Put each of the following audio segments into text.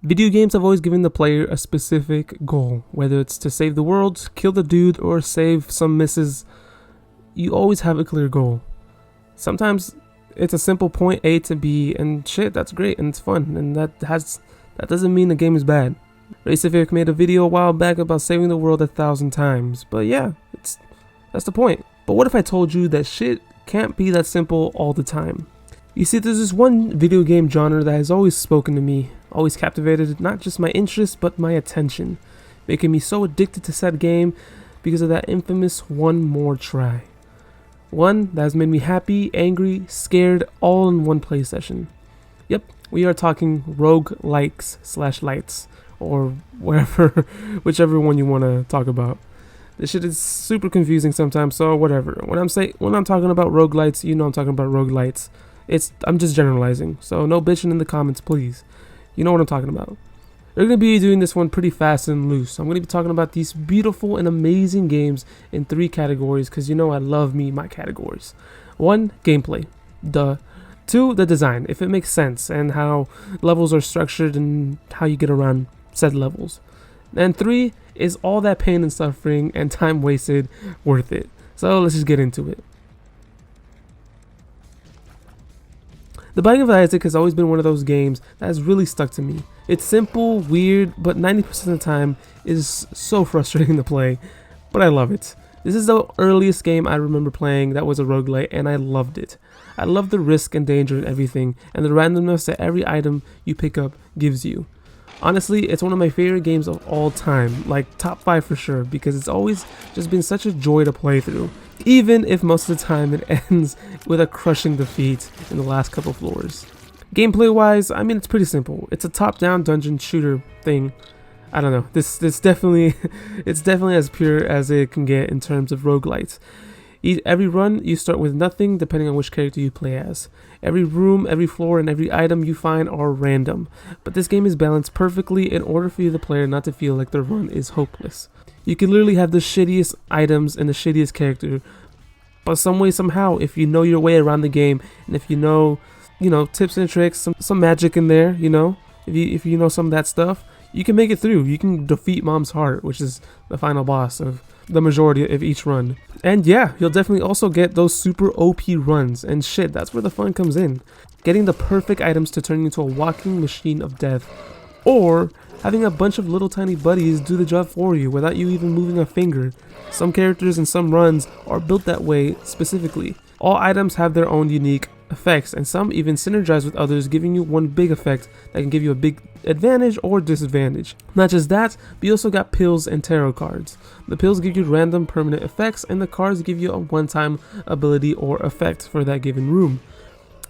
Video games have always given the player a specific goal, whether it's to save the world, kill the dude, or save some misses. You always have a clear goal. Sometimes it's a simple point A to B, and shit, that's great and it's fun, and that doesn't mean the game is bad. Raycevick made a video a while back about saving the world 1,000 times, but yeah, that's the point. But what if I told you that shit can't be that simple all the time? You see, there's this one video game genre that has always spoken to me, always captivated not just my interest but my attention, making me so addicted to said game because of that infamous one more try. One that has made me happy, angry, scared, all in one play session. Yep, we are talking Roguelikes / lights, or whichever one you want to talk about. This shit is super confusing sometimes, so whatever. When I'm talking about roguelites, you know I'm talking about roguelites. I'm just generalizing, so no bitching in the comments, please. You know what I'm talking about. We're going to be doing this one pretty fast and loose. I'm going to be talking about these beautiful and amazing games in 3 categories, because you know I love my categories. 1, gameplay. Duh. 2, the design, if it makes sense, and how levels are structured and how you get around said levels. And 3 is all that pain and suffering and time wasted worth it. So let's just get into it. The Binding of Isaac has always been one of those games that has really stuck to me. It's simple, weird, but 90% of the time is so frustrating to play, but I love it. This is the earliest game I remember playing that was a roguelite, and I loved it. I love the risk and danger and everything, and the randomness that every item you pick up gives you. Honestly, it's one of my favorite games of all time, like top 5 for sure, because it's always just been such a joy to play through, even if most of the time it ends with a crushing defeat in the last couple floors. Gameplay wise, I mean, it's pretty simple. It's a top-down dungeon shooter thing. I don't know, it's definitely as pure as it can get in terms of roguelites. Every run, you start with nothing depending on which character you play as. Every room, every floor, and every item you find are random. But this game is balanced perfectly in order for you, the player, not to feel like the run is hopeless. You can literally have the shittiest items and the shittiest character, but some way, somehow, if you know your way around the game, and if you know, tips and tricks, some magic in there, if you know some of that stuff, you can make it through. You can defeat Mom's Heart, which is the final boss of the majority of each run. And yeah, you'll definitely also get those super OP runs, and shit, that's where the fun comes in. Getting the perfect items to turn you into a walking machine of death, or having a bunch of little tiny buddies do the job for you without you even moving a finger. Some characters and some runs are built that way specifically. All items have their own unique effects, and some even synergize with others, giving you one big effect that can give you a big advantage or disadvantage. Not just that, but you also got pills and tarot cards. The pills give you random permanent effects, and the cards give you a one-time ability or effect for that given room.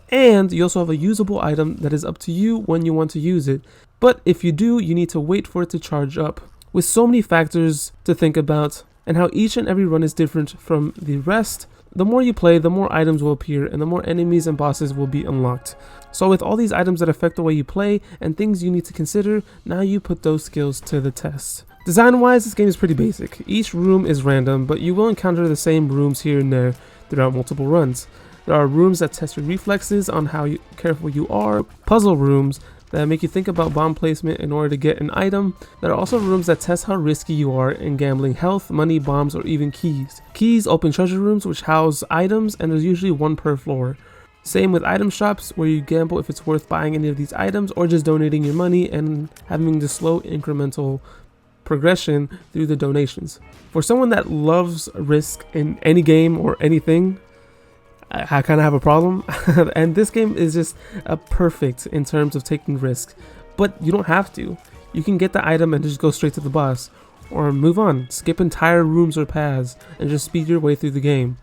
And you also have a usable item that is up to you when you want to use it, but if you do, you need to wait for it to charge up. With so many factors to think about, and how each and every run is different from the rest, the more you play, the more items will appear, and the more enemies and bosses will be unlocked. So with all these items that affect the way you play, and things you need to consider, now you put those skills to the test. Design-wise, this game is pretty basic. Each room is random, but you will encounter the same rooms here and there throughout multiple runs. There are rooms that test your reflexes on how careful you are, puzzle rooms that make you think about bomb placement in order to get an item. There are also rooms that test how risky you are in gambling health, money, bombs, or even keys. Keys open treasure rooms which house items, and there's usually one per floor. Same with item shops, where you gamble if it's worth buying any of these items or just donating your money and having the slow incremental progression through the donations. For someone that loves risk in any game or anything, I kind of have a problem. And this game is just perfect in terms of taking risks, but you don't have to. You can get the item and just go straight to the boss, or move on, skip entire rooms or paths, and just speed your way through the game.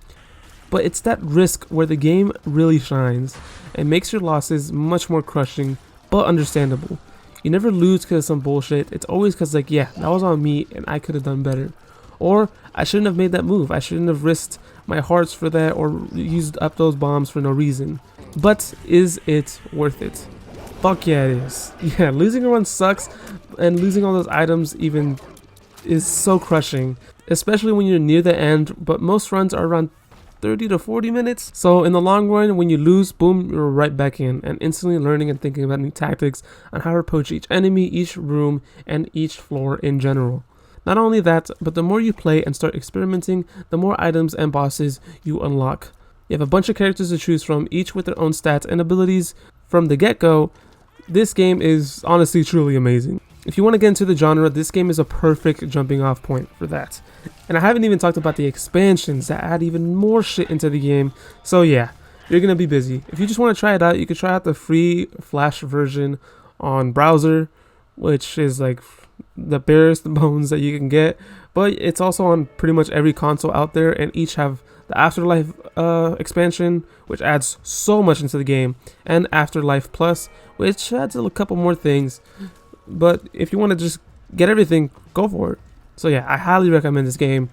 But it's that risk where the game really shines and makes your losses much more crushing, but understandable. You never lose because of some bullshit. It's always because, like, yeah, that was on me and I could have done better. Or I shouldn't have made that move. I shouldn't have risked my hearts for that or used up those bombs for no reason. But is it worth it? Fuck yeah, it is. Yeah, losing a run sucks, and losing all those items even is so crushing, especially when you're near the end. But most runs are around 30 to 40 minutes. So in the long run, when you lose, boom, you're right back in and instantly learning and thinking about new tactics on how to approach each enemy, each room, and each floor in general. Not only that, but the more you play and start experimenting, the more items and bosses you unlock. You have a bunch of characters to choose from, each with their own stats and abilities. From the get-go, this game is honestly truly amazing. If you want to get into the genre, this game is a perfect jumping off point for that. And I haven't even talked about the expansions that add even more shit into the game. So yeah, you're going to be busy. If you just want to try it out, you can try out the free Flash version on browser, which is like the barest bones that you can get. But it's also on pretty much every console out there, and each have the Afterlife expansion, which adds so much into the game, and Afterlife Plus, which adds a couple more things. But if you want to just get everything, go for it. So yeah, I highly recommend this game.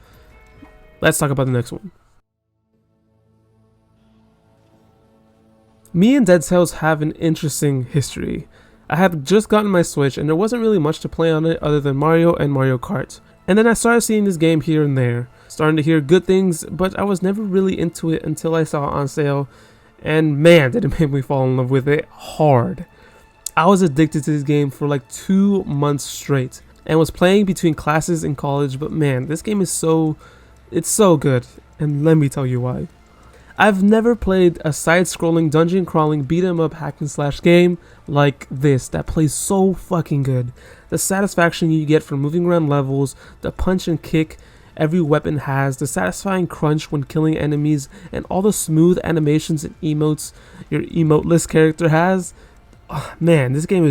Let's talk about the next one. Me and Dead Cells have an interesting history. I had just gotten my Switch and there wasn't really much to play on it other than Mario and Mario Kart. And then I started seeing this game here and there, starting to hear good things, but I was never really into it until I saw it on sale. And man, did it make me fall in love with it hard. I was addicted to this game for like 2 months straight and was playing between classes in college, but man, this game is it's so good, and let me tell you why. I've never played a side-scrolling dungeon crawling beat 'em up hack and slash game like this that plays so fucking good. The satisfaction you get from moving around levels, the punch and kick every weapon has, the satisfying crunch when killing enemies, and all the smooth animations and emotes your emoteless character has. Oh, man, this game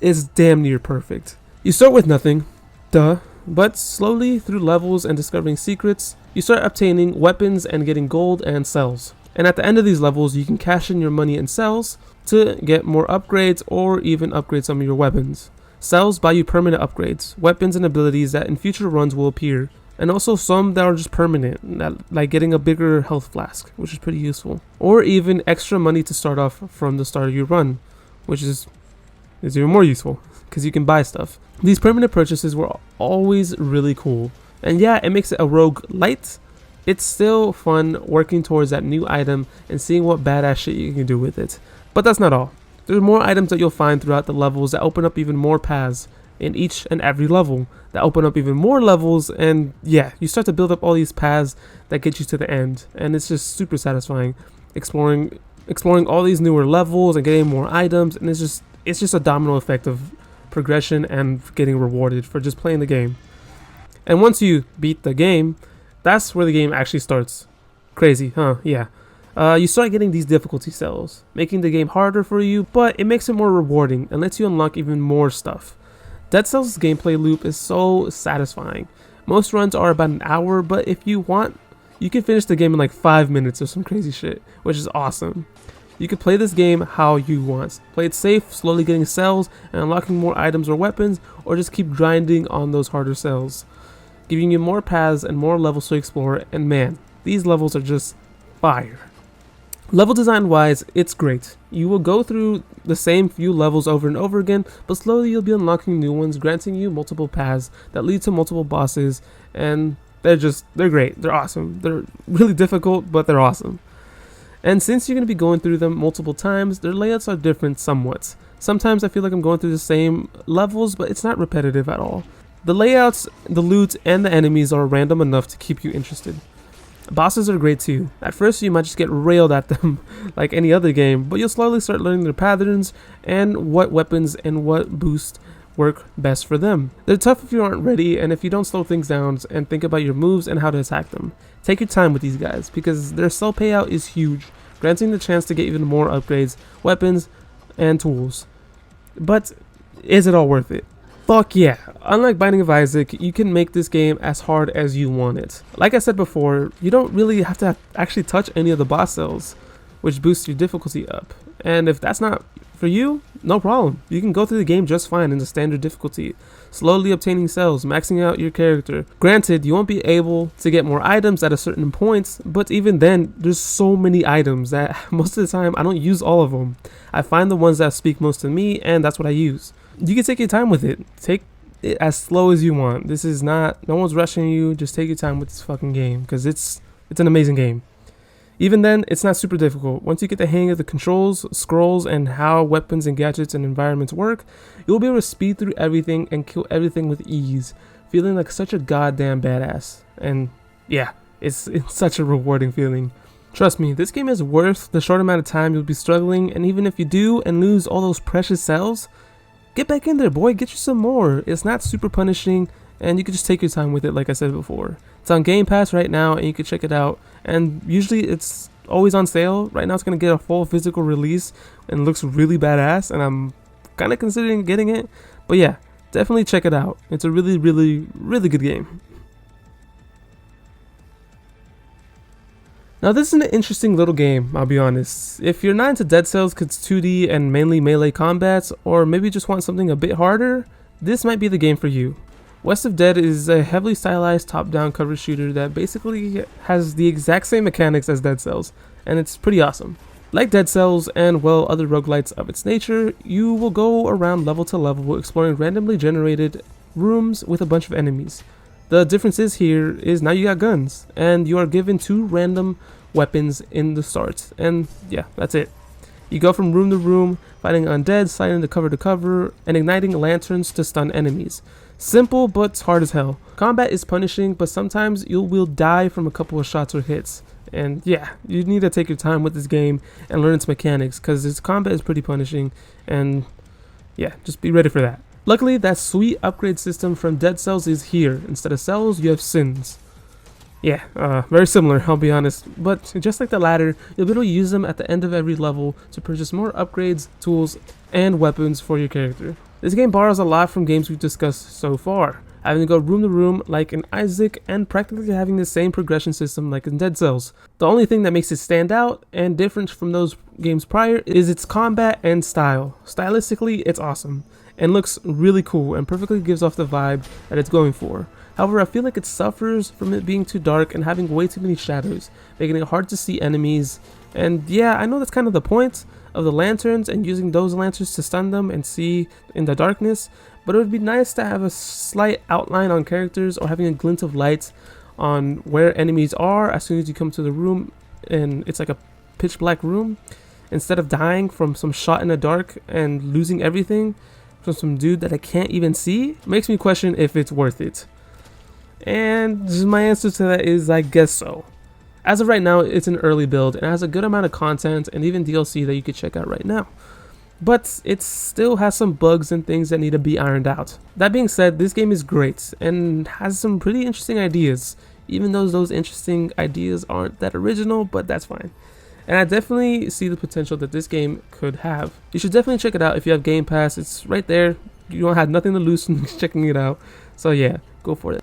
is damn near perfect. You start with nothing, duh, but slowly through levels and discovering secrets, you start obtaining weapons and getting gold and cells. And at the end of these levels, you can cash in your money in cells to get more upgrades or even upgrade some of your weapons. Cells buy you permanent upgrades, weapons and abilities that in future runs will appear, and also some that are just permanent, like getting a bigger health flask, which is pretty useful, or even extra money to start off from the start of your run, which is even more useful because you can buy stuff. These permanent purchases were always really cool, and yeah, it makes it a rogue light. It's still fun working towards that new item and seeing what badass shit you can do with it. But that's not all. There's more items that you'll find throughout the levels that open up even more paths in each and every level, that open up even more levels, and yeah, you start to build up all these paths that get you to the end, and it's just super satisfying exploring all these newer levels and getting more items, and it's just a domino effect of progression and getting rewarded for just playing the game. And once you beat the game, that's where the game actually starts. Crazy, huh? Yeah. You start getting these difficulty cells, making the game harder for you, but it makes it more rewarding and lets you unlock even more stuff. Dead Cells' gameplay loop is so satisfying. Most runs are about an hour, but if you want, you can finish the game in like 5 minutes or some crazy shit, which is awesome. You can play this game how you want. Play it safe, slowly getting cells and unlocking more items or weapons, or just keep grinding on those harder cells, giving you more paths and more levels to explore, and man, these levels are just fire. Level design wise, it's great. You will go through the same few levels over and over again, but slowly you'll be unlocking new ones, granting you multiple paths that lead to multiple bosses, and they're great. They're awesome. They're really difficult, but they're awesome. And since you're going to be going through them multiple times, their layouts are different somewhat. Sometimes I feel like I'm going through the same levels, but it's not repetitive at all. The layouts, the loot, and the enemies are random enough to keep you interested. Bosses are great too. At first you might just get railed at them like any other game, but you'll slowly start learning their patterns and what weapons and what boosts work best for them. They're tough if you aren't ready and if you don't slow things down and think about your moves and how to attack them. Take your time with these guys because their cell payout is huge, granting the chance to get even more upgrades, weapons, and tools. But is it all worth it? Fuck yeah. Unlike Binding of Isaac, you can make this game as hard as you want it. Like I said before, you don't really have to actually touch any of the boss cells, which boosts your difficulty up. And if that's not for you, no problem. You can go through the game just fine in the standard difficulty, slowly obtaining cells, maxing out your character. Granted, you won't be able to get more items at a certain point, but even then, there's so many items that most of the time I don't use all of them. I find the ones that speak most to me, and that's what I use. You can take your time with it. Take it as slow as you want. This is not, no one's rushing you. Just take your time with this fucking game because it's It's an amazing game. Even then, it's not super difficult. Once you get the hang of the controls, scrolls, and how weapons and gadgets and environments work, you'll be able to speed through everything and kill everything with ease, feeling like such a goddamn badass. And yeah, it's such a rewarding feeling. Trust me, this game is worth the short amount of time you'll be struggling, and even if you do and lose all those precious cells, get back in there, boy, get you some more. It's not super punishing, and you can just take your time with it like I said before. It's on Game Pass right now, and you can check it out, and usually it's always on sale. Right now it's going to get a full physical release, and looks really badass, and I'm kind of considering getting it. But yeah, definitely check it out. It's a really, really, really good game. Now this is an interesting little game, I'll be honest. If you're not into Dead Cells because it's 2D and mainly melee combats, or maybe just want something a bit harder, this might be the game for you. West of Dead is a heavily stylized top-down cover shooter that basically has the exact same mechanics as Dead Cells, and it's pretty awesome. Like Dead Cells and, well, other roguelites of its nature, you will go around level to level exploring randomly generated rooms with a bunch of enemies. The difference is here is now you got guns, and you are given 2 random weapons in the start, and yeah, that's it. You go from room to room, fighting undead, sliding to cover, and igniting lanterns to stun enemies. Simple, but hard as hell. Combat is punishing, but sometimes you will die from a couple of shots or hits. And yeah, you need to take your time with this game and learn its mechanics, because its combat is pretty punishing, and yeah, just be ready for that. Luckily, that sweet upgrade system from Dead Cells is here. Instead of cells, you have sins. Yeah, very similar, I'll be honest, but just like the latter, you'll be able to use them at the end of every level to purchase more upgrades, tools, and weapons for your character. This game borrows a lot from games we've discussed so far, having to go room to room like in Isaac, and practically having the same progression system like in Dead Cells. The only thing that makes it stand out and different from those games prior is its combat and style. Stylistically, it's awesome, and looks really cool and perfectly gives off the vibe that it's going for. However, I feel like it suffers from it being too dark and having way too many shadows, making it hard to see enemies. And yeah, I know that's kind of the point of the lanterns and using those lanterns to stun them and see in the darkness, but it would be nice to have a slight outline on characters or having a glint of light on where enemies are as soon as you come to the room and it's like a pitch black room, instead of dying from some shot in the dark and losing everything from some dude that I can't even see. Makes me question if it's worth it. And my answer to that is I guess so. As of right now, it's an early build and has a good amount of content and even DLC that you could check out right now. But it still has some bugs and things that need to be ironed out. That being said, this game is great and has some pretty interesting ideas, even though those interesting ideas aren't that original, but that's fine. And I definitely see the potential that this game could have. You should definitely check it out if you have Game Pass. It's right there. You don't have nothing to lose from checking it out. So yeah, go for it.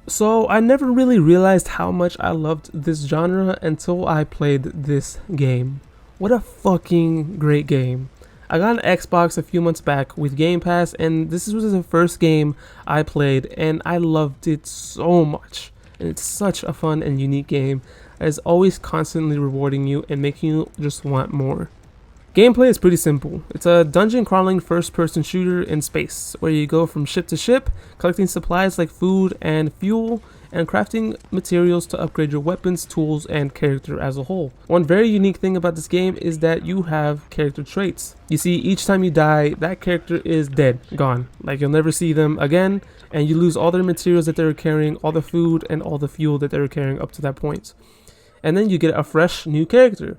So I never really realized how much I loved this genre until I played this game. What a fucking great game. I got an Xbox a few months back with Game Pass, and this was the first game I played, and I loved it so much. And it's such a fun and unique game that is always constantly rewarding you and making you just want more. Gameplay is pretty simple. It's a dungeon crawling first person shooter in space, where you go from ship to ship, collecting supplies like food and fuel, and crafting materials to upgrade your weapons, tools, and character as a whole. One very unique thing about this game is that you have character traits. You see, each time you die, that character is dead, gone. Like, you'll never see them again, and you lose all their materials that they were carrying, all the food, and all the fuel that they were carrying up to that point. And then you get a fresh new character,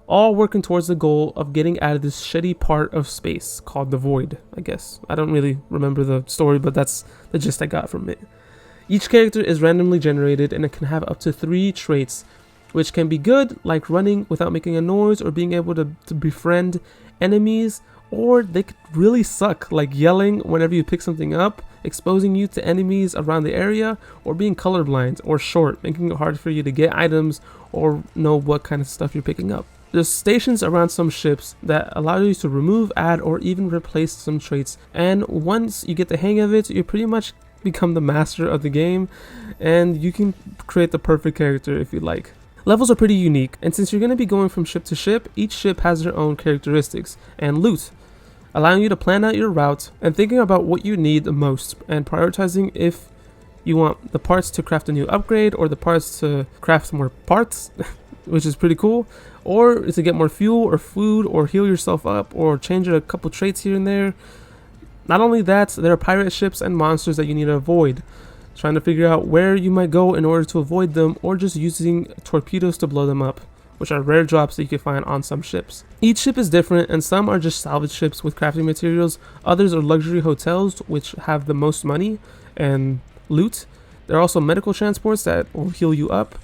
all working towards the goal of getting out of this shitty part of space called the Void, I guess. I don't really remember the story, but that's the gist I got from it. Each character is randomly generated, and it can have up to 3 traits, which can be good, like running without making a noise or being able to befriend enemies, or they could really suck, like yelling whenever you pick something up, exposing you to enemies around the area, or being colorblind or short, making it hard for you to get items or know what kind of stuff you're picking up. There's stations around some ships that allow you to remove, add, or even replace some traits, and once you get the hang of it, you pretty much become the master of the game, and you can create the perfect character if you like. Levels are pretty unique, and since you're going to be going from ship to ship, each ship has their own characteristics and loot, allowing you to plan out your route and thinking about what you need the most and prioritizing if You want the parts to craft a new upgrade, or the parts to craft more parts, which is pretty cool, or to get more fuel or food, or heal yourself up, or change a couple traits here and there. Not only that, there are pirate ships and monsters that you need to avoid. Trying to figure out where you might go in order to avoid them, or just using torpedoes to blow them up, which are rare drops that you can find on some ships. Each ship is different, and some are just salvage ships with crafting materials. Others are luxury hotels, which have the most money and loot. There are also medical transports that will heal you up.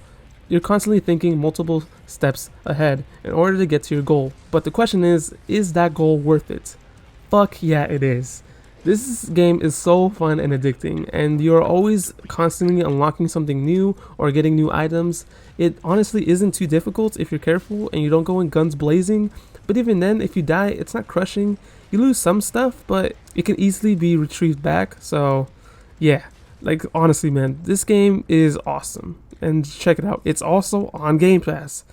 You're constantly thinking multiple steps ahead in order to get to your goal. But the question is that goal worth it? Fuck yeah, it is. This game is so fun and addicting, and you're always constantly unlocking something new or getting new items. It honestly isn't too difficult if you're careful and you don't go in guns blazing, but even then, if you die, it's not crushing. You lose some stuff, but it can easily be retrieved back. So yeah, like honestly man, this game is awesome, and check it out. It's also on Game Pass,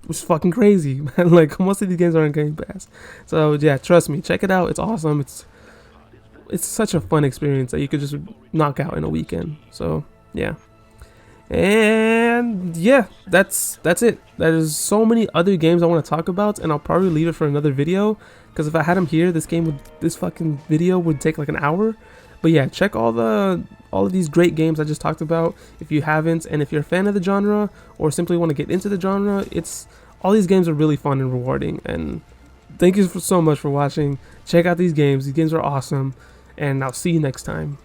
which is fucking crazy, man. Like most of these games are on Game Pass. So yeah, trust me, check it out. It's awesome. It's such a fun experience that you could just knock out in a weekend. So yeah, and yeah, that's it. There's so many other games I want to talk about, and I'll probably leave it for another video, because if I had them here, this fucking video would take like an hour. But yeah, check all of these great games I just talked about if you haven't, and if you're a fan of the genre or simply want to get into the genre, all these games are really fun and rewarding. And thank you so much for watching. Check out these games. These games are awesome. And I'll see you next time.